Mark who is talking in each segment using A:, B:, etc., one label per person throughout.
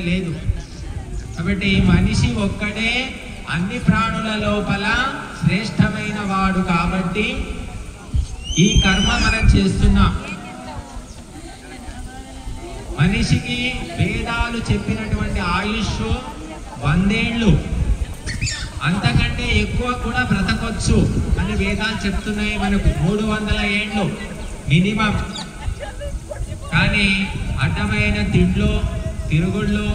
A: లేదు. కాబట్టి మనిషి ఒక్కడే అన్ని ప్రాణుల లోపల శ్రేష్టమైన వాడు. కాబట్టి ఈ కర్మ మనం చేస్తున్నాం. మనిషికి వేదాలు చెప్పినటువంటి ఆయుష్ 100 ఏళ్ళు, అంతకంటే ఎక్కువ కూడా బ్రతకొచ్చు అని వేదాలు చెప్తున్నాయి మనకు. 300 ఏళ్ళు మినిమం. కానీ అడ్డమైన తిండ్లు, తిరుగుళ్ళు,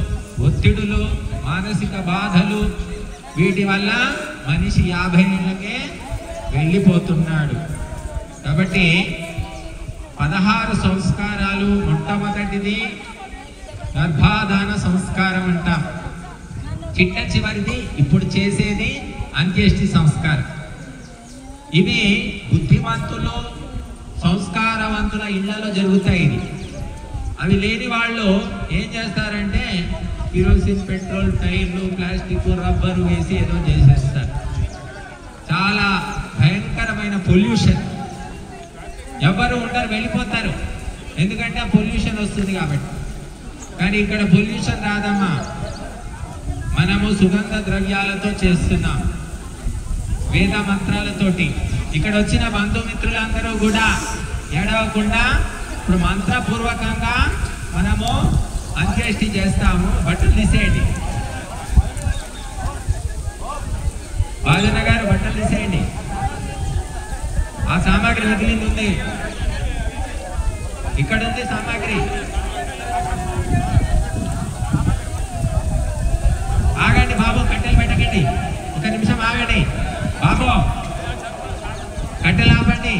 A: ఒత్తిడులు, మానసిక బాధలు, వీటి వల్ల మనిషి 50 ఏళ్ళకే వెళ్ళిపోతున్నాడు. కాబట్టి 16 సంస్కారాలు. మొట్టమొదటిది గర్భాధాన సంస్కారం అంటాం. చిట్ట చివరిది ఇప్పుడు చేసేది అంత్యేష్టి సంస్కారం. ఇవి బుద్ధిమంతులు, సంస్కారవంతుల ఇళ్లలో జరుగుతాయి. అవి లేని వాళ్ళు ఏం చేస్తారంటే కిరోసిన్, పెట్రోల్, టైర్లు, ప్లాస్టిక్, రబ్బరు వేసి ఏదో చేసేస్తారు. చాలా భయంకరమైన పొల్యూషన్. ఎవరు ఉండరు, వెళ్ళిపోతారు. ఎందుకంటే ఆ పొల్యూషన్ వస్తుంది కాబట్టి. కానీ ఇక్కడ పొల్యూషన్ రాదమ్మా. మనము సుగంధ ద్రవ్యాలతో చేస్తున్నాం, వేద మంత్రాలతోటి. ఇక్కడ వచ్చిన బంధుమిత్రులందరూ కూడా ఏడవకుండా ఇప్పుడు మంత్రపూర్వకంగా మనము అంత్యేష్టి చేస్తాము. బట్టలు తీసేయండి. బాలన్న గారు బట్టలు తీసేయండి. ఆ సామాగ్రి మిగిలింది ఉంది, ఇక్కడ ఉంది సామాగ్రి. ఆగండి బాబు, కట్టెలు పెట్టకండి. ఒక నిమిషం ఆగండి బాబు, కట్టెలు ఆపండి.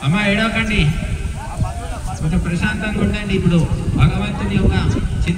A: అమ్మ ఏడవకండి, కొంచెం ప్రశాంతంగా ఉండండి. ఇప్పుడు భగవంతుని యొక్క